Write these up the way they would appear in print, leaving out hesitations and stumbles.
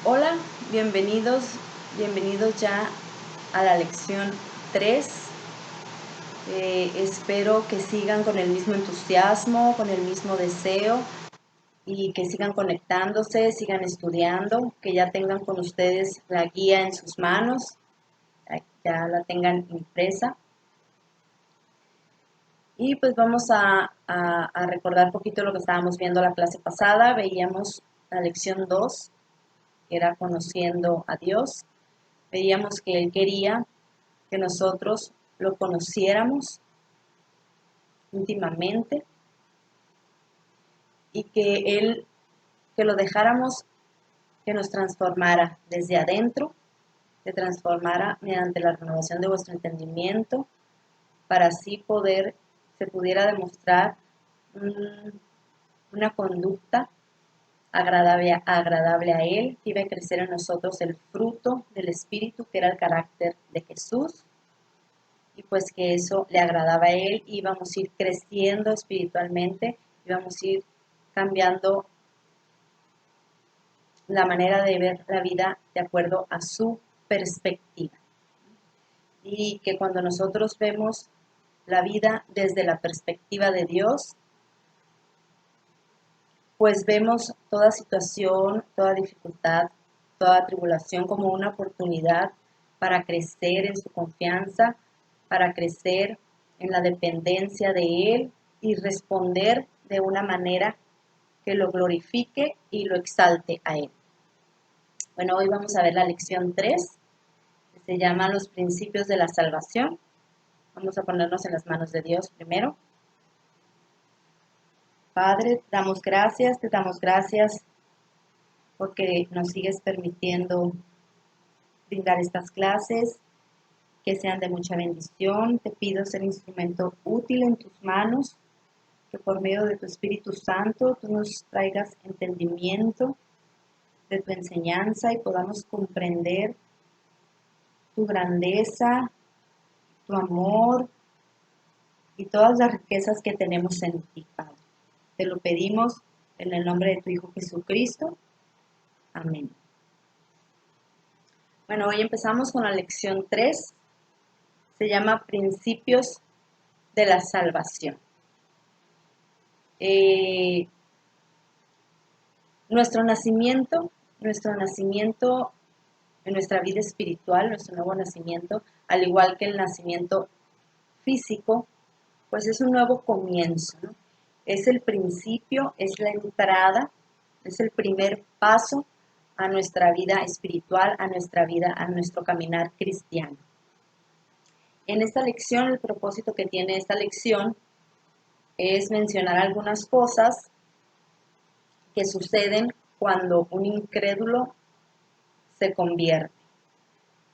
Hola, bienvenidos ya a la lección 3. Espero que sigan con el mismo entusiasmo, con el mismo deseo y que sigan conectándose, sigan estudiando, que ya tengan con ustedes la guía en sus manos, ya la tengan impresa. Y pues vamos a recordar un poquito lo que estábamos viendo la clase pasada. Veíamos la lección 2, que era conociendo a Dios. Veíamos que Él quería que nosotros lo conociéramos íntimamente y que lo dejáramos que nos transformara desde adentro, que transformara mediante la renovación de vuestro entendimiento, para así se pudiera demostrar una conducta agradable a Él, que iba a crecer en nosotros el fruto del Espíritu, que era el carácter de Jesús, y pues que eso le agradaba a Él, íbamos a ir creciendo espiritualmente, íbamos a ir cambiando la manera de ver la vida de acuerdo a su perspectiva. Y que cuando nosotros vemos la vida desde la perspectiva de Dios, pues vemos toda situación, toda dificultad, toda tribulación como una oportunidad para crecer en su confianza, para crecer en la dependencia de Él y responder de una manera que lo glorifique y lo exalte a Él. Bueno, hoy vamos a ver la lección 3, que se llama Los principios de la salvación. Vamos a ponernos en las manos de Dios primero. Padre, te damos gracias porque nos sigues permitiendo brindar estas clases, que sean de mucha bendición. Te pido ser instrumento útil en tus manos, que por medio de tu Espíritu Santo tú nos traigas entendimiento de tu enseñanza y podamos comprender tu grandeza, tu amor y todas las riquezas que tenemos en ti, Padre. Te lo pedimos en el nombre de tu Hijo Jesucristo. Amén. Bueno, hoy empezamos con la lección 3. Se llama Principios de la Salvación. Nuestro nacimiento en nuestra vida espiritual, nuestro nuevo nacimiento, al igual que el nacimiento físico, pues es un nuevo comienzo, ¿no? Es el principio, es la entrada, es el primer paso a nuestra vida espiritual, a nuestra vida, a nuestro caminar cristiano. En esta lección, el propósito que tiene esta lección es mencionar algunas cosas que suceden cuando un incrédulo se convierte.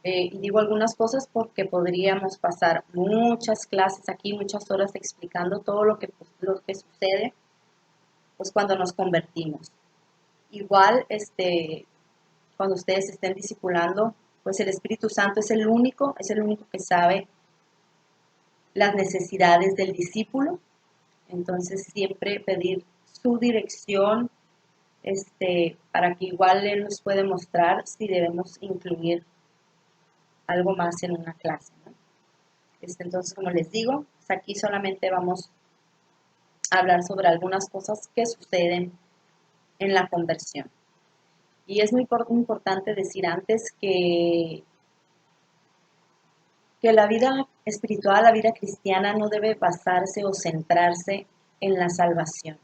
Y digo algunas cosas porque podríamos pasar muchas clases aquí, muchas horas explicando todo lo que sucede pues cuando nos convertimos. Igual, cuando ustedes estén discipulando, pues el Espíritu Santo es el único que sabe las necesidades del discípulo. Entonces siempre pedir su dirección, para que igual Él nos puede mostrar si debemos incluir algo más en una clase, ¿no? Entonces, como les digo, pues aquí solamente vamos a hablar sobre algunas cosas que suceden en la conversión. Y es muy importante decir antes que la vida espiritual, la vida cristiana no debe basarse o centrarse en la salvación,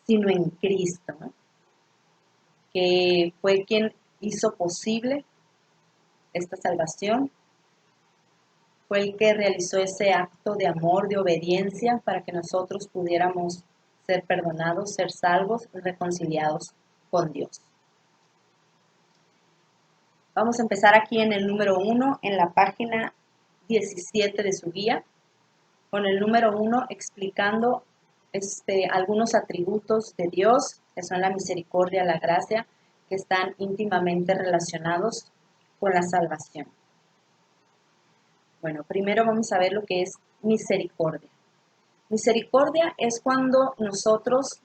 sino en Cristo, ¿no? Que fue quien hizo posible esta salvación, fue el que realizó ese acto de amor, de obediencia, para que nosotros pudiéramos ser perdonados, ser salvos y reconciliados con Dios. Vamos a empezar aquí en el número 1, en la página 17 de su guía, con el número 1 explicando algunos atributos de Dios, que son la misericordia, la gracia, que están íntimamente relacionados con la salvación. Bueno, primero vamos a ver lo que es misericordia. Misericordia es cuando nosotros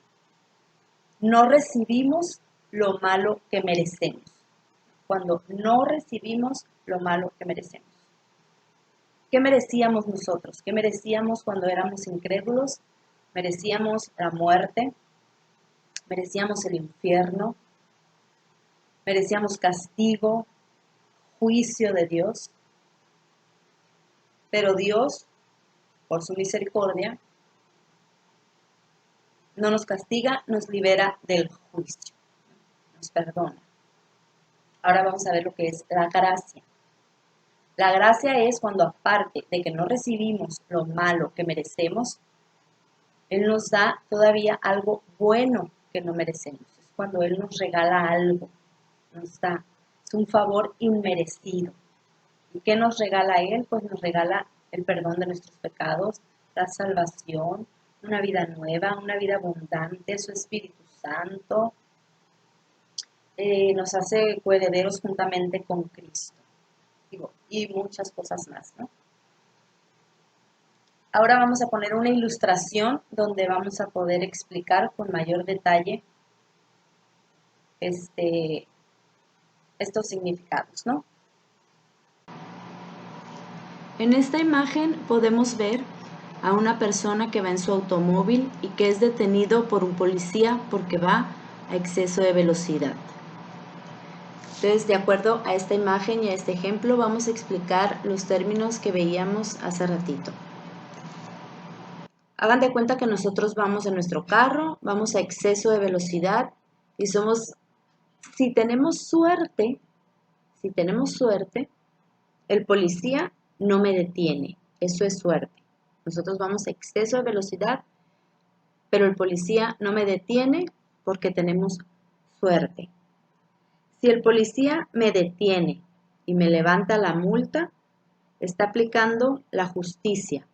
no recibimos lo malo que merecemos. cuando no recibimos lo malo que merecemos. ¿Qué merecíamos nosotros? ¿Qué merecíamos cuando éramos incrédulos? Merecíamos la muerte, merecíamos el infierno, merecíamos castigo, juicio de Dios. Pero Dios, por su misericordia, no nos castiga, nos libera del juicio, nos perdona. Ahora vamos a ver lo que es la gracia. La gracia es cuando, aparte de que no recibimos lo malo que merecemos, Él nos da todavía algo bueno que no merecemos. Es cuando Él nos regala algo, nos da. Es un favor inmerecido. ¿Y qué nos regala Él? Pues nos regala el perdón de nuestros pecados, la salvación, una vida nueva, una vida abundante, su Espíritu Santo. Nos hace coherederos juntamente con Cristo. Y muchas cosas más, ¿no? Ahora vamos a poner una ilustración donde vamos a poder explicar con mayor detalle estos significados, ¿no? En esta imagen podemos ver a una persona que va en su automóvil y que es detenido por un policía porque va a exceso de velocidad. Entonces, de acuerdo a esta imagen y a este ejemplo, vamos a explicar los términos que veíamos hace ratito. Hagan de cuenta que nosotros vamos en nuestro carro, vamos a exceso de velocidad y si tenemos suerte, el policía no me detiene. Eso es suerte. Nosotros vamos a exceso de velocidad, pero el policía no me detiene porque tenemos suerte. Si el policía me detiene y me levanta la multa, está aplicando la justicia.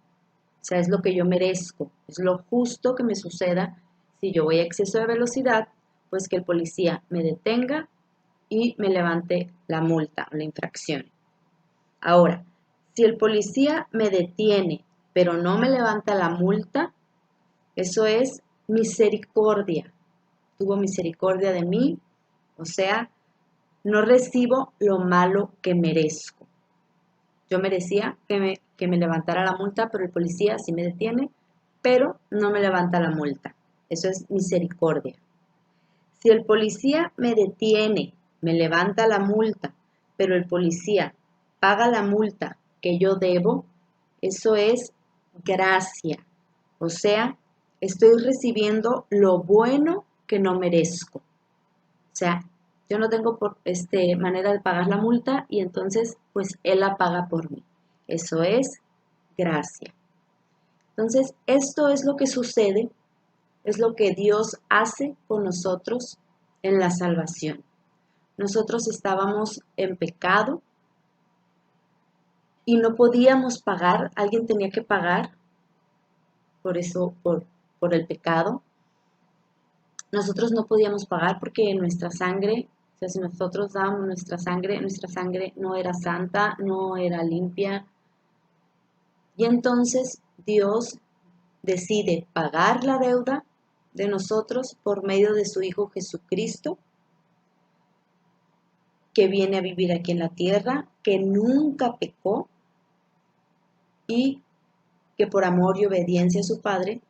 O sea, es lo que yo merezco, es lo justo que me suceda si yo voy a exceso de velocidad, pues que el policía me detenga y me levante la multa o la infracción. Ahora, si el policía me detiene, pero no me levanta la multa, eso es misericordia. Tuvo misericordia de mí, o sea, no recibo lo malo que merezco. Yo merecía que me levantara la multa, pero el policía sí me detiene, pero no me levanta la multa. Eso es misericordia. Si el policía me detiene, me levanta la multa, pero el policía paga la multa que yo debo, eso es gracia. O sea, estoy recibiendo lo bueno que no merezco. O sea, yo no tengo manera de pagar la multa y entonces pues él la paga por mí. Eso es gracia. Entonces, esto es lo que sucede, es lo que Dios hace con nosotros en la salvación. Nosotros estábamos en pecado y no podíamos pagar, alguien tenía que pagar por eso, por el pecado. Nosotros no podíamos pagar porque nuestra sangre, o sea, si nosotros dábamos nuestra sangre no era santa, no era limpia. Y entonces Dios decide pagar la deuda de nosotros por medio de su Hijo Jesucristo, que viene a vivir aquí en la tierra, que nunca pecó y que por amor y obediencia a su Padre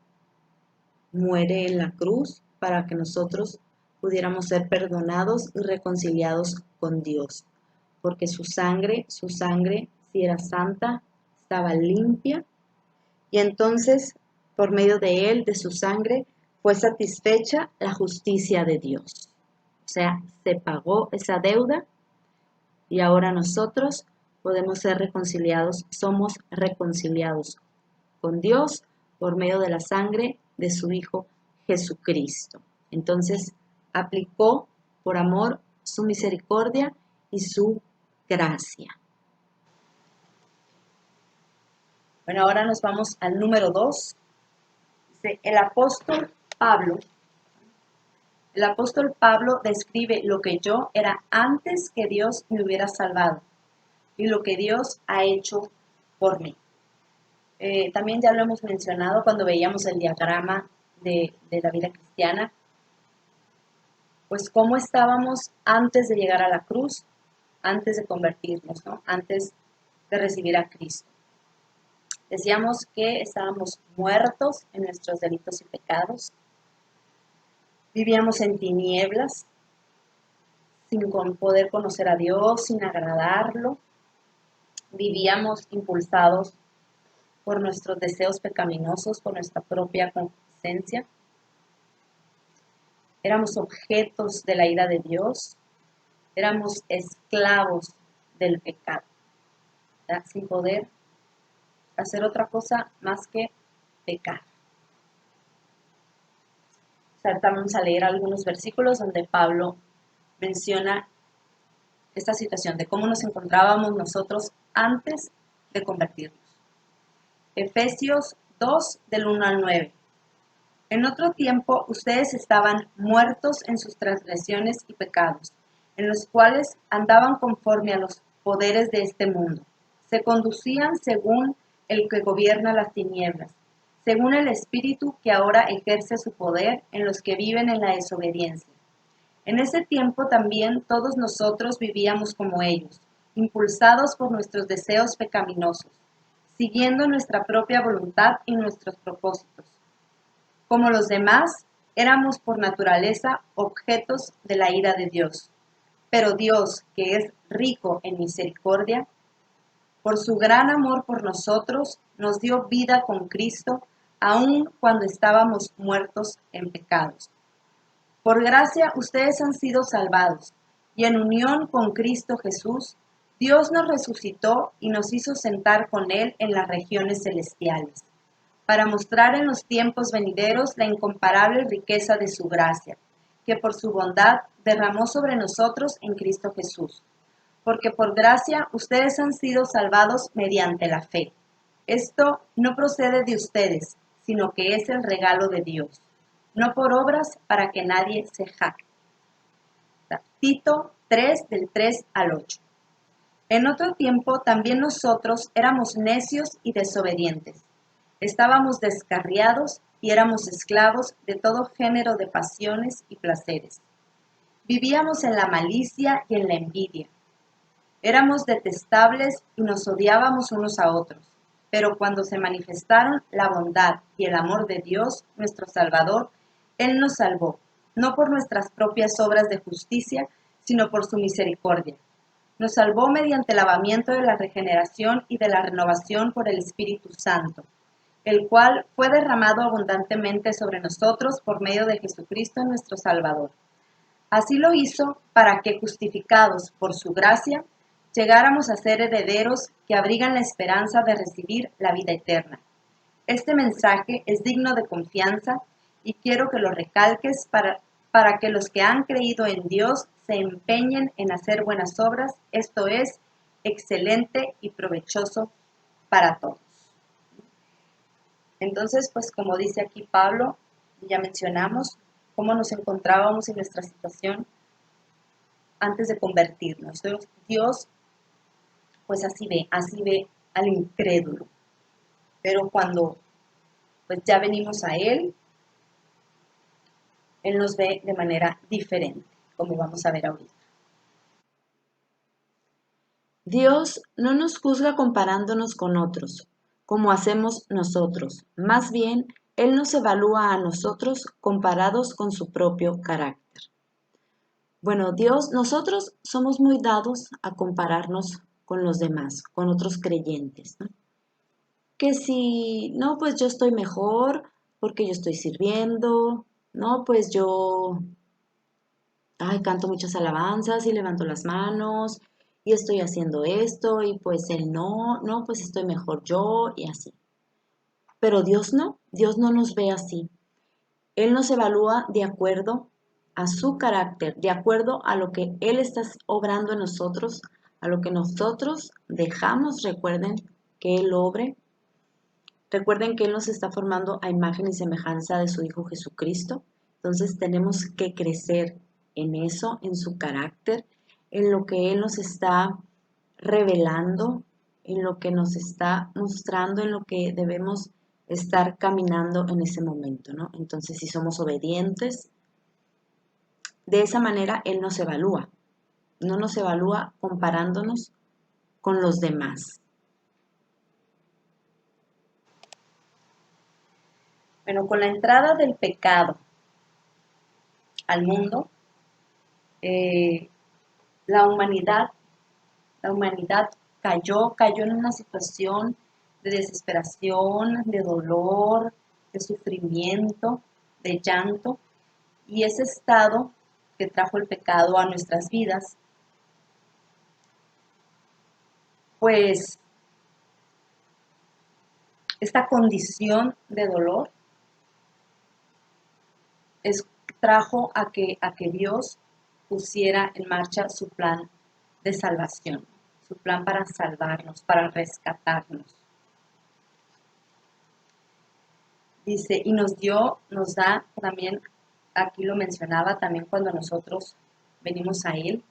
muere en la cruz para que nosotros pudiéramos ser perdonados y reconciliados con Dios. Porque su sangre, si era santa, estaba limpia. Y entonces, por medio de él, de su sangre, fue satisfecha la justicia de Dios. O sea, se pagó esa deuda y ahora nosotros podemos ser reconciliados, somos reconciliados con Dios por medio de la sangre de su Hijo Jesucristo. Entonces, aplicó por amor su misericordia y su gracia. Bueno, ahora nos vamos al número 2. Dice, el apóstol Pablo describe lo que yo era antes que Dios me hubiera salvado y lo que Dios ha hecho por mí. También ya lo hemos mencionado cuando veíamos el diagrama de la vida cristiana, pues cómo estábamos antes de llegar a la cruz, antes de convertirnos, ¿no? Antes de recibir a Cristo. Decíamos que estábamos muertos en nuestros delitos y pecados, vivíamos en tinieblas, sin poder conocer a Dios, sin agradarlo, vivíamos impulsados por nuestros deseos pecaminosos, por nuestra propia concupiscencia. Éramos objetos de la ira de Dios, éramos esclavos del pecado, ¿verdad? Sin poder hacer otra cosa más que pecar. Ahorita vamos a leer algunos versículos donde Pablo menciona esta situación de cómo nos encontrábamos nosotros antes de convertirnos. Efesios 2, del 1 al 9. En otro tiempo ustedes estaban muertos en sus transgresiones y pecados, en los cuales andaban conforme a los poderes de este mundo. Se conducían según el que gobierna las tinieblas, según el espíritu que ahora ejerce su poder en los que viven en la desobediencia. En ese tiempo también todos nosotros vivíamos como ellos, impulsados por nuestros deseos pecaminosos, siguiendo nuestra propia voluntad y nuestros propósitos. Como los demás, éramos por naturaleza objetos de la ira de Dios. Pero Dios, que es rico en misericordia, por su gran amor por nosotros, nos dio vida con Cristo, aun cuando estábamos muertos en pecados. Por gracia ustedes han sido salvados, y en unión con Cristo Jesús, Dios nos resucitó y nos hizo sentar con Él en las regiones celestiales, para mostrar en los tiempos venideros la incomparable riqueza de su gracia, que por su bondad derramó sobre nosotros en Cristo Jesús. Porque por gracia ustedes han sido salvados mediante la fe. Esto no procede de ustedes, sino que es el regalo de Dios, no por obras para que nadie se jacte. Tito 3, del 3 al 8. En otro tiempo también nosotros éramos necios y desobedientes. Estábamos descarriados y éramos esclavos de todo género de pasiones y placeres. Vivíamos en la malicia y en la envidia. Éramos detestables y nos odiábamos unos a otros. Pero cuando se manifestaron la bondad y el amor de Dios, nuestro Salvador, Él nos salvó, no por nuestras propias obras de justicia, sino por su misericordia. Nos salvó mediante el lavamiento de la regeneración y de la renovación por el Espíritu Santo, el cual fue derramado abundantemente sobre nosotros por medio de Jesucristo nuestro Salvador. Así lo hizo para que, justificados por su gracia, llegáramos a ser herederos que abrigan la esperanza de recibir la vida eterna. Este mensaje es digno de confianza y quiero que lo recalques para que los que han creído en Dios se empeñen en hacer buenas obras, esto es, excelente y provechoso para todos. Entonces, pues como dice aquí Pablo, ya mencionamos cómo nos encontrábamos en nuestra situación antes de convertirnos. Dios, pues así ve al incrédulo. Pero cuando pues ya venimos a Él nos ve de manera diferente, como vamos a ver ahorita. Dios no nos juzga comparándonos con otros, como hacemos nosotros. Más bien, Él nos evalúa a nosotros comparados con su propio carácter. Bueno, nosotros somos muy dados a compararnos con los demás, con otros creyentes, ¿no? Que si, no, pues yo estoy mejor porque yo estoy sirviendo, no, pues yo, canto muchas alabanzas y levanto las manos y estoy haciendo esto y pues él no, no, pues estoy mejor yo y así. Pero Dios no nos ve así. Él nos evalúa de acuerdo a su carácter, de acuerdo a lo que Él está obrando en nosotros, a lo que nosotros dejamos, recuerden, que Él obre. Recuerden que Él nos está formando a imagen y semejanza de su Hijo Jesucristo. Entonces tenemos que crecer en eso, en su carácter, en lo que Él nos está revelando, en lo que nos está mostrando, en lo que debemos estar caminando en ese momento, ¿no? Entonces, si somos obedientes, de esa manera Él nos evalúa. no nos evalúa comparándonos con los demás. Bueno, con la entrada del pecado al mundo, eh, la humanidad cayó en una situación de desesperación, de dolor, de sufrimiento, de llanto, y ese estado que trajo el pecado a nuestras vidas, pues esta condición de dolor trajo a que Dios pusiera en marcha su plan de salvación, su plan para salvarnos, para rescatarnos. Dice, y nos da también, aquí lo mencionaba también cuando nosotros venimos a Él,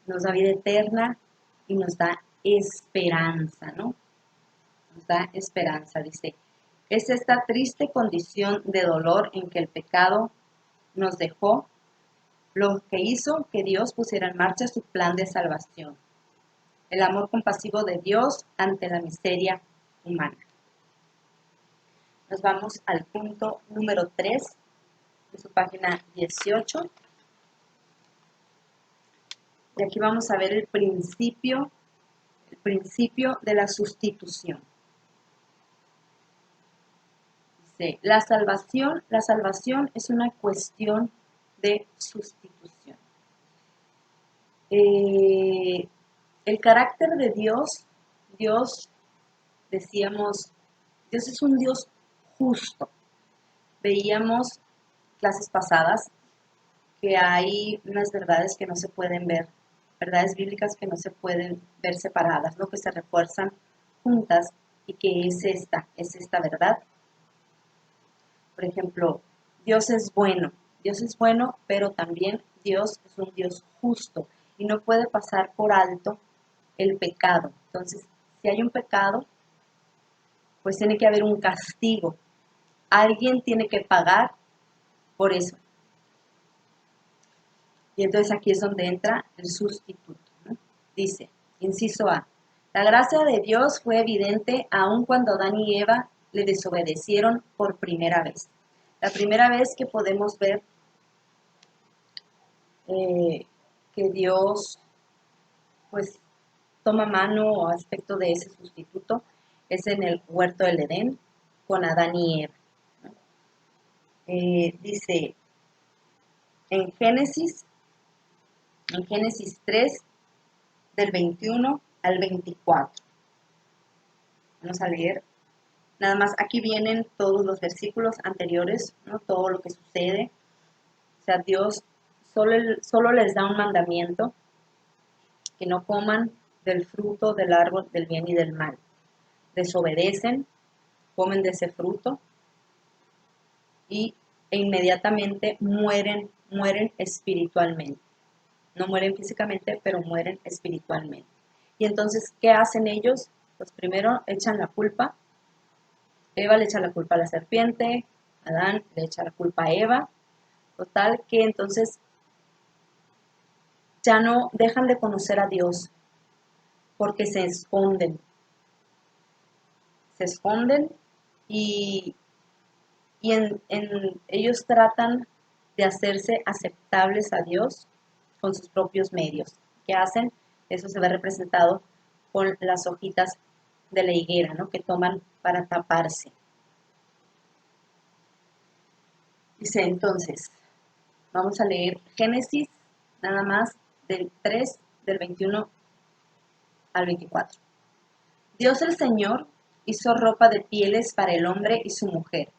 nos da vida eterna y nos da esperanza, ¿no? Nos da esperanza, dice. Es esta triste condición de dolor en que el pecado nos dejó lo que hizo que Dios pusiera en marcha su plan de salvación. El amor compasivo de Dios ante la miseria humana. Nos vamos al punto número 3 de su página 18. Y aquí vamos a ver el principio de la sustitución. Dice, la salvación es una cuestión de sustitución. El carácter de Dios, decíamos, Dios es un Dios justo. Veíamos clases pasadas que hay unas verdades que no se pueden ver, verdades bíblicas que no se pueden ver separadas, ¿no? Que se refuerzan juntas y que es esta verdad. Por ejemplo, Dios es bueno, pero también Dios es un Dios justo y no puede pasar por alto el pecado. Entonces, si hay un pecado, pues tiene que haber un castigo. Alguien tiene que pagar por eso. Y entonces aquí es donde entra el sustituto, ¿no? Dice, inciso A, la gracia de Dios fue evidente aun cuando Adán y Eva le desobedecieron por primera vez. La primera vez que podemos ver que Dios pues toma mano o aspecto de ese sustituto es en el huerto del Edén con Adán y Eva, ¿no? Dice en Génesis 3, del 21 al 24. Vamos a leer. Nada más, aquí vienen todos los versículos anteriores, ¿no? Todo lo que sucede. O sea, Dios solo les da un mandamiento, que no coman del fruto del árbol del bien y del mal. Desobedecen, comen de ese fruto e inmediatamente mueren espiritualmente. No mueren físicamente, pero mueren espiritualmente. Y entonces, ¿qué hacen ellos? Pues primero echan la culpa. Eva le echa la culpa a la serpiente, Adán le echa la culpa a Eva. Total que entonces ya no dejan de conocer a Dios porque se esconden. Se esconden y ellos tratan de hacerse aceptables a Dios con sus propios medios. ¿Qué hacen? Eso se ve representado con las hojitas de la higuera, ¿no? Que toman para taparse. Dice entonces, vamos a leer Génesis, nada más, del 3, del 21 al 24. Dios el Señor hizo ropa de pieles para el hombre y su mujer,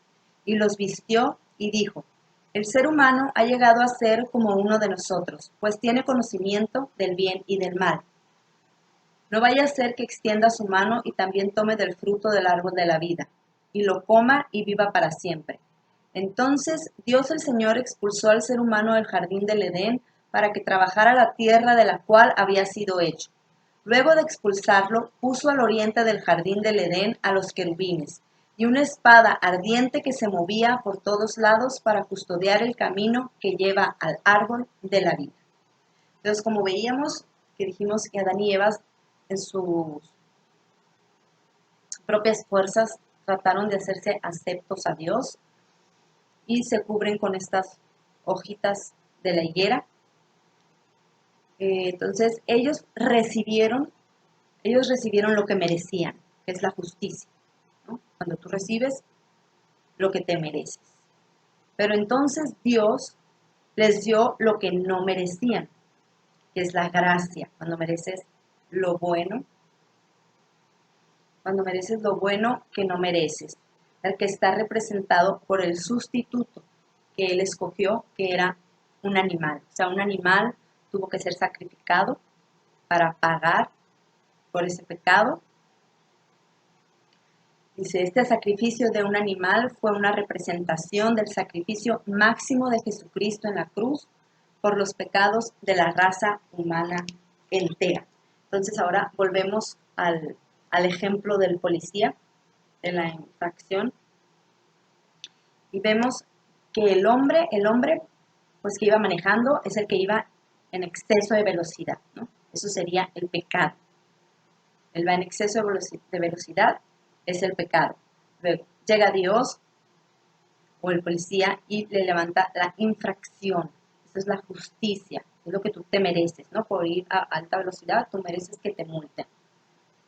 y los vistió y dijo, el ser humano ha llegado a ser como uno de nosotros, pues tiene conocimiento del bien y del mal. No vaya a ser que extienda su mano y también tome del fruto del árbol de la vida, y lo coma y viva para siempre. Entonces Dios el Señor expulsó al ser humano del jardín del Edén para que trabajara la tierra de la cual había sido hecho. Luego de expulsarlo, puso al oriente del jardín del Edén a los querubines y una espada ardiente que se movía por todos lados para custodiar el camino que lleva al árbol de la vida. Entonces, como veíamos, que dijimos que Adán y Eva en sus propias fuerzas trataron de hacerse aceptos a Dios y se cubren con estas hojitas de la higuera. Entonces, ellos recibieron lo que merecían, que es la justicia, ¿no? Cuando tú recibes lo que te mereces. Pero entonces Dios les dio lo que no merecían, que es la gracia, cuando mereces lo bueno que no mereces, el que está representado por el sustituto que él escogió, que era un animal. O sea, un animal tuvo que ser sacrificado para pagar por ese pecado. Dice, este sacrificio de un animal fue una representación del sacrificio máximo de Jesucristo en la cruz por los pecados de la raza humana entera. Entonces ahora volvemos al ejemplo del policía, de la infracción, y vemos que el hombre, pues que iba manejando, es el que iba en exceso de velocidad, ¿no? Eso sería el pecado. Él va en exceso de velocidad, es el pecado. Luego llega Dios o el policía y le levanta la infracción. Eso es la justicia, es lo que tú te mereces, ¿no? Por ir a alta velocidad, tú mereces que te multen.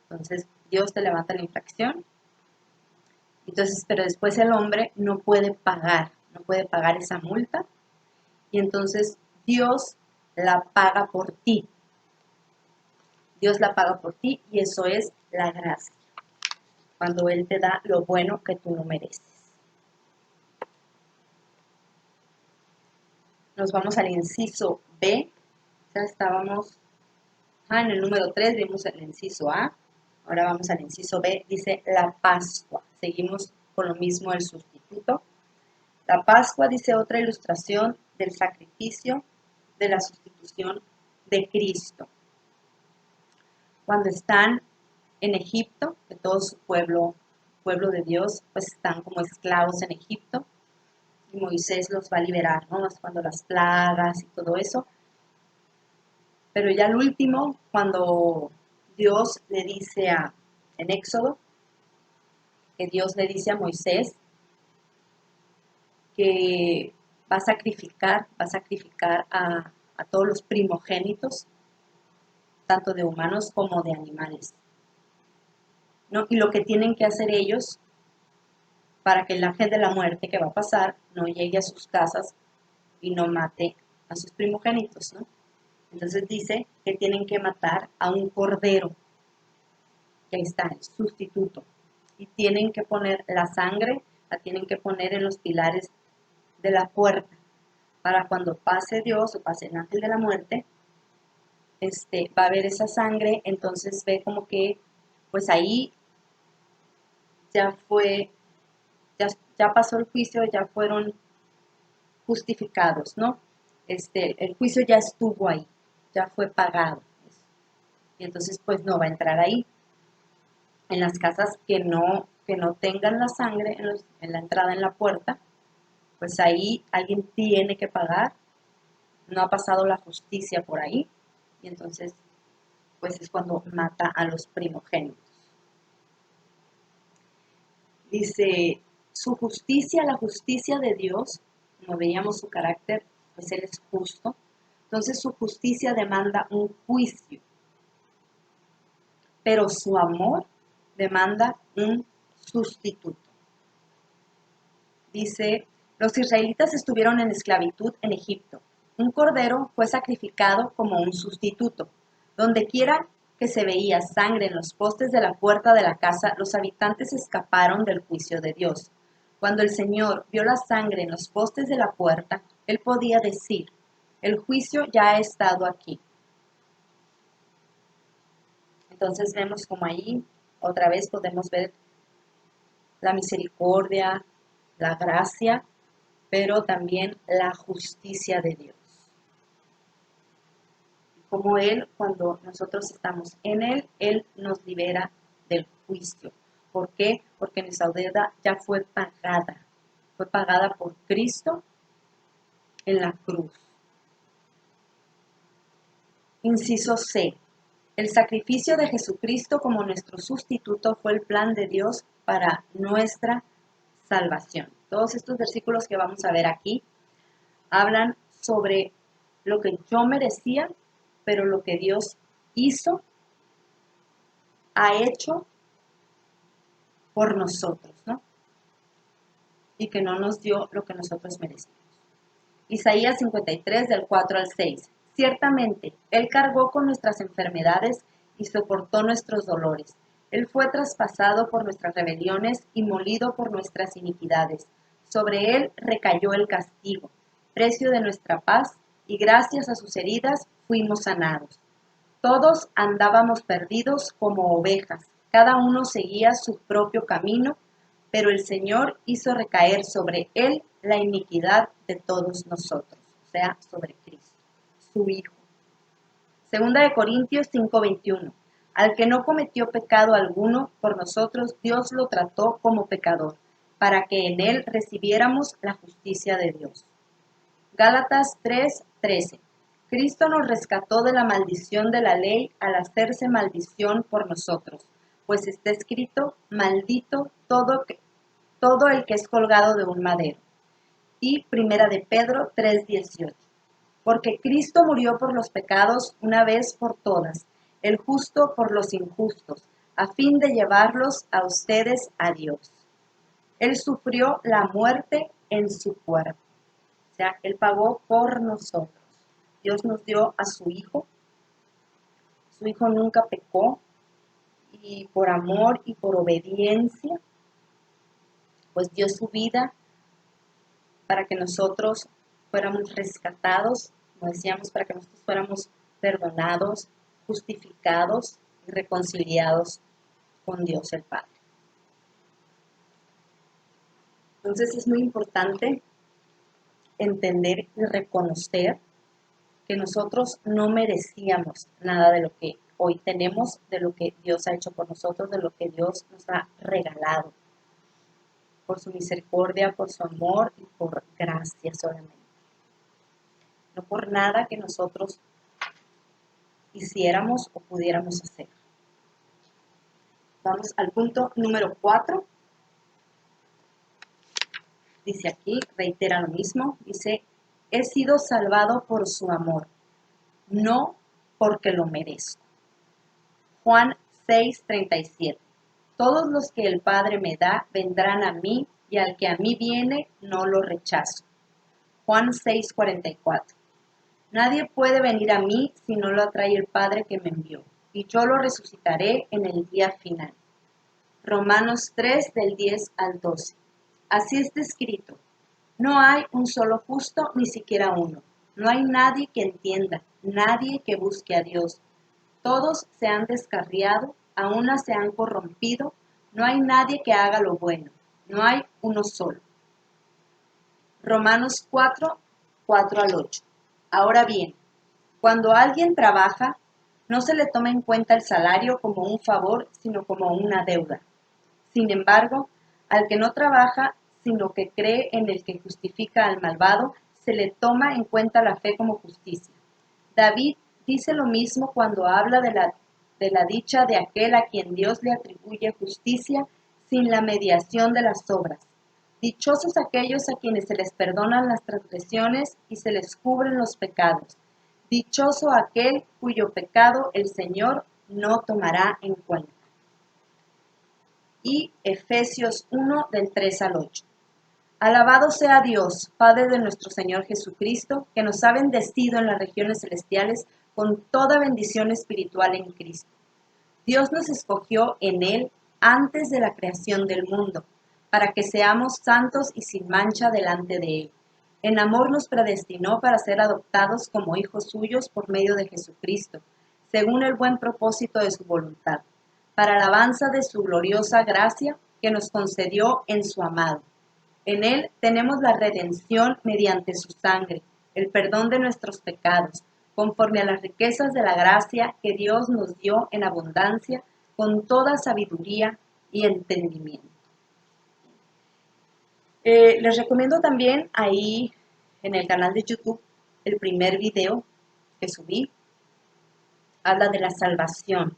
Entonces Dios te levanta la infracción. Entonces, pero después el hombre no puede pagar esa multa, y entonces Dios la paga por ti. Dios la paga por ti y eso es la gracia, cuando Él te da lo bueno que tú no mereces. Nos vamos al inciso B. Ya estábamos en el número 3, vimos el inciso A. Ahora vamos al inciso B, dice la Pascua. Seguimos con lo mismo el sustituto. La Pascua dice otra ilustración del sacrificio de la sustitución de Cristo. Cuando están en Egipto, que todo su pueblo de Dios, pues están como esclavos en Egipto, y Moisés los va a liberar, ¿no? Es cuando las plagas y todo eso. Pero ya al último, cuando Dios le dice en Éxodo, que Dios le dice a Moisés que va a sacrificar a todos los primogénitos, tanto de humanos como de animales, ¿no? Y lo que tienen que hacer ellos para que el ángel de la muerte que va a pasar no llegue a sus casas y no mate a sus primogénitos, ¿no? Entonces dice que tienen que matar a un cordero, que ahí está, el sustituto, y tienen que poner la sangre, la tienen que poner en los pilares de la puerta, para cuando pase Dios o pase el ángel de la muerte, va a ver esa sangre, entonces ve como que, pues ahí ya fue, ya pasó el juicio, ya fueron justificados, ¿no? El juicio ya estuvo ahí, ya fue pagado. Y entonces, pues no va a entrar ahí. En las casas que no tengan la sangre en la entrada, en la puerta, pues ahí alguien tiene que pagar, no ha pasado la justicia por ahí, y entonces, pues es cuando mata a los primogénitos. Dice, su justicia, la justicia de Dios, como veíamos su carácter, pues Él es justo. Entonces su justicia demanda un juicio, pero su amor demanda un sustituto. Dice, los israelitas estuvieron en esclavitud en Egipto. Un cordero fue sacrificado como un sustituto. Donde quiera que se veía sangre en los postes de la puerta de la casa, los habitantes escaparon del juicio de Dios. Cuando el Señor vio la sangre en los postes de la puerta, Él podía decir, el juicio ya ha estado aquí. Entonces vemos como ahí, otra vez podemos ver la misericordia, la gracia, pero también la justicia de Dios. Como Él, cuando nosotros estamos en Él, Él nos libera del juicio. ¿Por qué? Porque nuestra deuda ya fue pagada por Cristo en la cruz. Inciso C. El sacrificio de Jesucristo como nuestro sustituto fue el plan de Dios para nuestra salvación. Todos estos versículos que vamos a ver aquí hablan sobre lo que yo merecía, pero lo que Dios hizo, ha hecho por nosotros, ¿no? Y que no nos dio lo que nosotros merecíamos. Isaías 53, del 4 al 6. Ciertamente, Él cargó con nuestras enfermedades y soportó nuestros dolores. Él fue traspasado por nuestras rebeliones y molido por nuestras iniquidades. Sobre Él recayó el castigo, precio de nuestra paz, y gracias a sus heridas fuimos sanados. Todos andábamos perdidos como ovejas, cada uno seguía su propio camino, pero el Señor hizo recaer sobre él la iniquidad de todos nosotros, o sea, sobre Cristo, su Hijo. Segunda de Corintios 5:21. Al que no cometió pecado alguno, por nosotros Dios lo trató como pecador, para que en él recibiéramos la justicia de Dios. Gálatas 3:13. Cristo nos rescató de la maldición de la ley al hacerse maldición por nosotros, pues está escrito, maldito todo el que es colgado de un madero. Y Primera de Pedro 3:18. Porque Cristo murió por los pecados una vez por todas, el justo por los injustos, a fin de llevarlos a ustedes a Dios. Él sufrió la muerte en su cuerpo. O sea, Él pagó por nosotros. Dios nos dio a su Hijo. Su Hijo nunca pecó y por amor y por obediencia, pues dio su vida para que nosotros fuéramos rescatados, como decíamos, para que nosotros fuéramos perdonados, justificados y reconciliados con Dios el Padre. Entonces es muy importante entender y reconocer que nosotros no merecíamos nada de lo que hoy tenemos, de lo que Dios ha hecho por nosotros, de lo que Dios nos ha regalado, por su misericordia, por su amor y por gracia solamente. No por nada que nosotros hiciéramos o pudiéramos hacer. Vamos al punto número 4. Dice aquí, reitera lo mismo, dice, he sido salvado por su amor, no porque lo merezco. Juan 6:37. Todos los que el Padre me da vendrán a mí, y al que a mí viene no lo rechazo. Juan 6:44. Nadie puede venir a mí si no lo atrae el Padre que me envió, y yo lo resucitaré en el día final. Romanos 3, del 10 al 12. Así está escrito, no hay un solo justo, ni siquiera uno. No hay nadie que entienda, nadie que busque a Dios. Todos se han descarriado, a una se han corrompido, no hay nadie que haga lo bueno, no hay uno solo. Romanos 4, 4 al 8. Ahora bien, cuando alguien trabaja, no se le toma en cuenta el salario como un favor, sino como una deuda. Sin embargo, al que no trabaja, sino que cree en el que justifica al malvado, se le toma en cuenta la fe como justicia. David dice lo mismo cuando habla de la dicha de aquel a quien Dios le atribuye justicia sin la mediación de las obras. Dichosos aquellos a quienes se les perdonan las transgresiones y se les cubren los pecados. Dichoso aquel cuyo pecado el Señor no tomará en cuenta. Y Efesios 1, del 3 al 8. Alabado sea Dios, Padre de nuestro Señor Jesucristo, que nos ha bendecido en las regiones celestiales con toda bendición espiritual en Cristo. Dios nos escogió en Él antes de la creación del mundo, para que seamos santos y sin mancha delante de Él. En amor nos predestinó para ser adoptados como hijos suyos por medio de Jesucristo, según el buen propósito de su voluntad, para alabanza de su gloriosa gracia que nos concedió en su amado. En Él tenemos la redención mediante su sangre, el perdón de nuestros pecados, conforme a las riquezas de la gracia que Dios nos dio en abundancia, con toda sabiduría y entendimiento. Les recomiendo también ahí en el canal de YouTube el primer video que subí. habla de la salvación.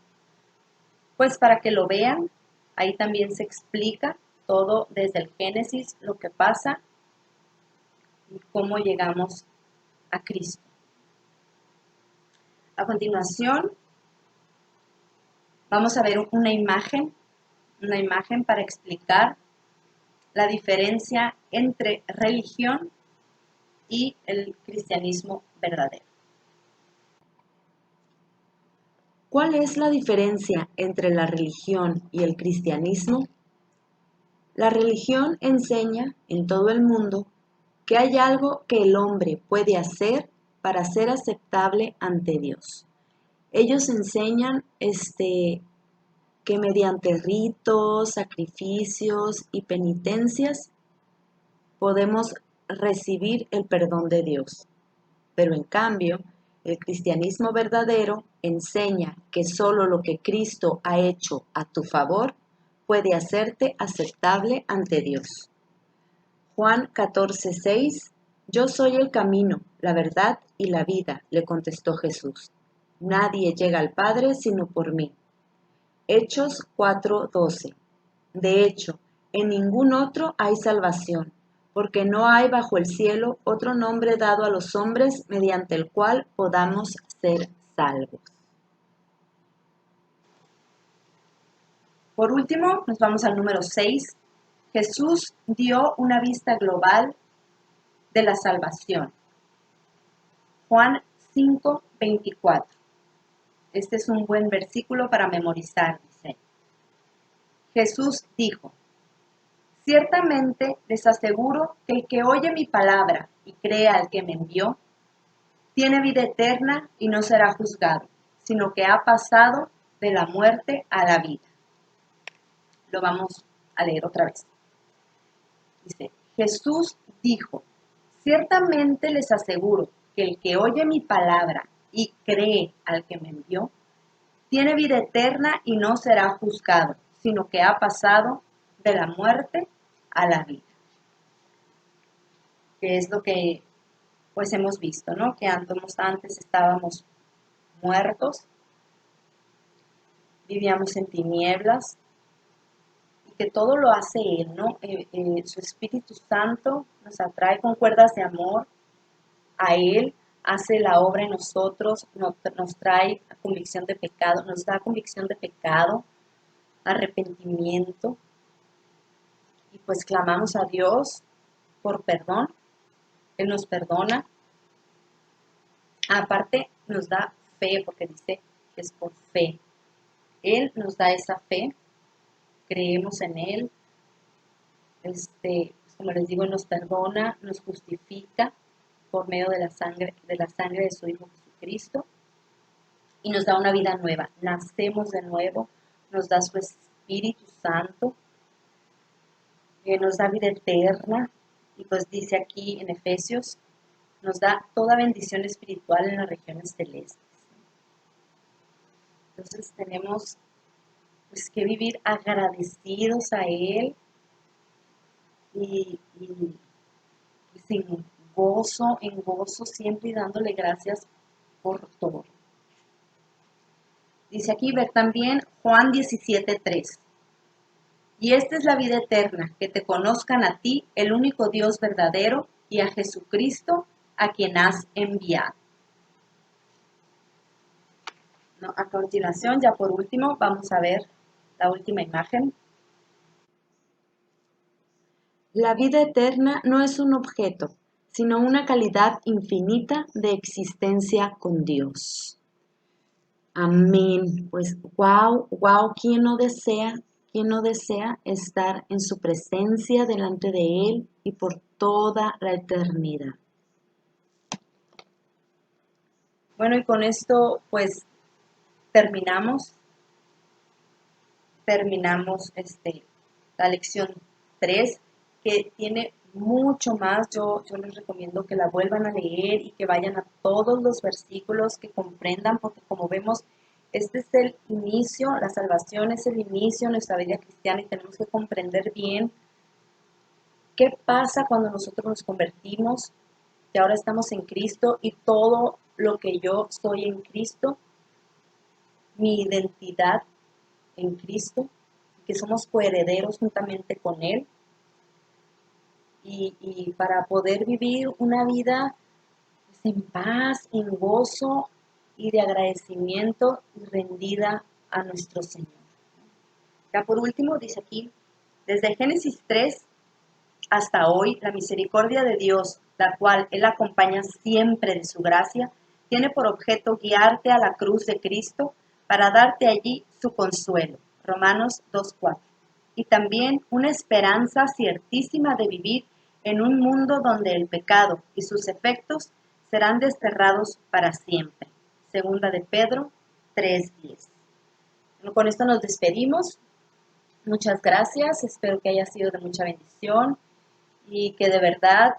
Pues para que lo vean, ahí también se explica todo desde el Génesis, lo que pasa y cómo llegamos a Cristo. A continuación, vamos a ver una imagen para explicar la diferencia entre religión y el cristianismo verdadero. ¿Cuál es la diferencia entre la religión y el cristianismo? La religión enseña en todo el mundo que hay algo que el hombre puede hacer para ser aceptable ante Dios. Ellos enseñan que mediante ritos, sacrificios y penitencias podemos recibir el perdón de Dios. Pero en cambio, el cristianismo verdadero enseña que solo lo que Cristo ha hecho a tu favor puede hacerte aceptable ante Dios. Juan 14:6 Yo soy el camino, la verdad y la vida, le contestó Jesús. Nadie llega al Padre sino por mí. Hechos 4:12 De hecho, en ningún otro hay salvación, porque no hay bajo el cielo otro nombre dado a los hombres mediante el cual podamos ser salvos. Por último, nos vamos al número 6. Jesús dio una vista global de la salvación. Juan 5:24. Este es un buen versículo para memorizar, dice. Jesús dijo, ciertamente les aseguro que el que oye mi palabra y cree al que me envió, tiene vida eterna y no será juzgado, sino que ha pasado de la muerte a la vida. Lo vamos a leer otra vez. Dice, Jesús dijo, ciertamente les aseguro que el que oye mi palabra y cree al que me envió, tiene vida eterna y no será juzgado, sino que ha pasado de la muerte a la vida. Que es lo que pues hemos visto, ¿no? Que antes estábamos muertos, vivíamos en tinieblas, y que todo lo hace Él, ¿no? Su Espíritu Santo nos atrae con cuerdas de amor a Él, hace la obra en nosotros, nos trae convicción de pecado, nos da convicción de pecado, arrepentimiento, y pues clamamos a Dios por perdón, Él nos perdona. Aparte nos da fe, porque dice que es por fe. Él nos da esa fe, creemos en Él, pues como les digo, Él nos perdona, nos justifica por medio de la sangre de su Hijo Jesucristo, y nos da una vida nueva. Nacemos de nuevo, nos da su Espíritu Santo, nos da vida eterna, y pues dice aquí en Efesios, nos da toda bendición espiritual en las regiones celestes. Entonces tenemos pues que vivir agradecidos a Él y sin gozo, en gozo, siempre y dándole gracias por todo. Dice aquí, ver también Juan 17:3. Y esta es la vida eterna, que te conozcan a ti, el único Dios verdadero, y a Jesucristo, a quien has enviado. ¿No? A continuación, ya por último, vamos a ver la última imagen. La vida eterna no es un objeto, sino una calidad infinita de existencia con Dios. Amén. Pues wow, ¿quién no desea estar en su presencia delante de Él y por toda la eternidad? Bueno, y con esto pues terminamos la lección 3, que tiene mucho más. Yo les recomiendo que la vuelvan a leer y que vayan a todos los versículos, que comprendan, porque como vemos, este es el inicio, la salvación es el inicio de nuestra vida cristiana, y tenemos que comprender bien qué pasa cuando nosotros nos convertimos, que ahora estamos en Cristo, y todo lo que yo soy en Cristo mi identidad en Cristo, que somos coherederos juntamente con Él, y para poder vivir una vida pues, en paz, en gozo y de agradecimiento y rendida a nuestro Señor. Ya por último, dice aquí, desde Génesis 3 hasta hoy, la misericordia de Dios, la cual Él acompaña siempre de su gracia, tiene por objeto guiarte a la cruz de Cristo para darte allí su consuelo. Romanos 2:4. Y también una esperanza ciertísima de vivir en un mundo donde el pecado y sus efectos serán desterrados para siempre. Segunda de Pedro 3:10. Bueno, con esto nos despedimos. Muchas gracias, espero que haya sido de mucha bendición y que de verdad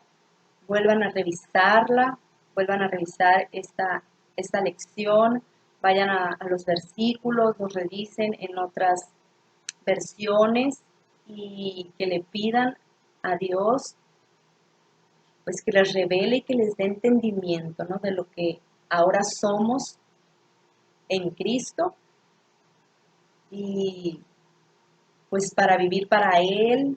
vuelvan a revisarla, vuelvan a revisar esta lección, vayan a los versículos, los revisen en otras versiones y que le pidan a Dios pues que les revele y que les dé entendimiento, ¿no?, de lo que ahora somos en Cristo y pues para vivir para Él,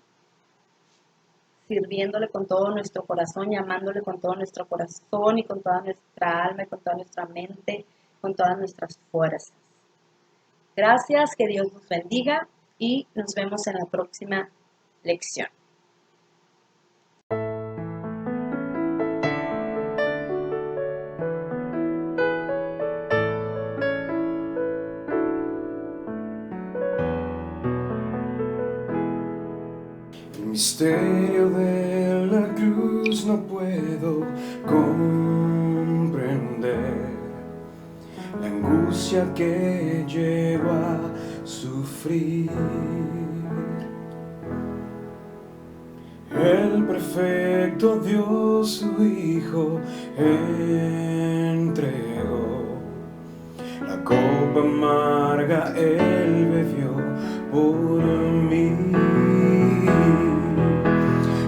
sirviéndole con todo nuestro corazón, llamándole con todo nuestro corazón y con toda nuestra alma y con toda nuestra mente, con todas nuestras fuerzas. Gracias, que Dios nos bendiga y nos vemos en la próxima lección. El misterio de la cruz no puedo comprender, la angustia que llevo a sufrir. El perfecto Dios su Hijo entregó, la copa amarga Él bebió por mí.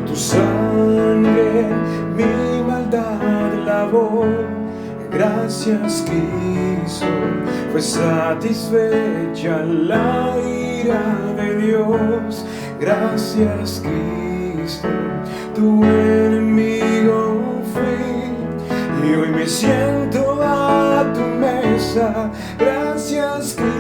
Tu sangre mi maldad lavó, gracias Cristo, fue satisfecha la ira de Dios. Gracias Cristo, tu enemigo fui y hoy me siento a tu mesa. Gracias Cristo.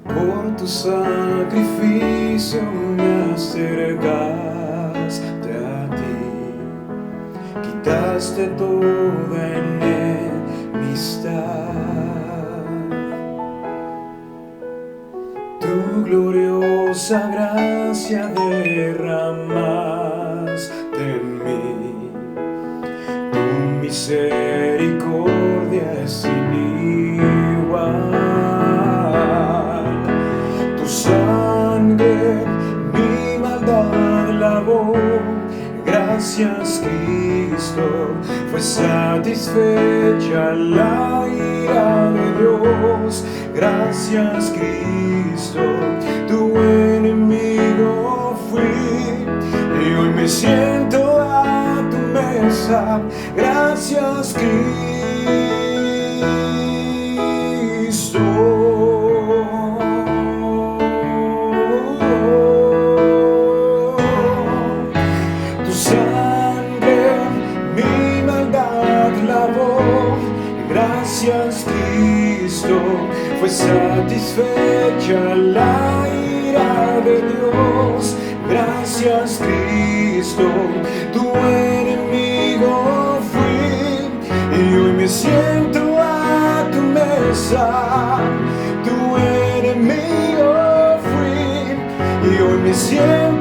Por tu sacrificio me acercaste a ti, quitaste toda enemistad. Tu gloriosa gracia derramaste en mí, tu misericordia es sin igual. Sangre mi maldad lavó, gracias Cristo, fue satisfecha la ira de Dios. Gracias Cristo, tu enemigo fui y hoy me siento a tu mesa. Gracias Cristo. Gracias Cristo, fue satisfecha la ira de Dios. Gracias Cristo, tu enemigo fui y hoy me siento a tu mesa. Tu enemigo fui y hoy me siento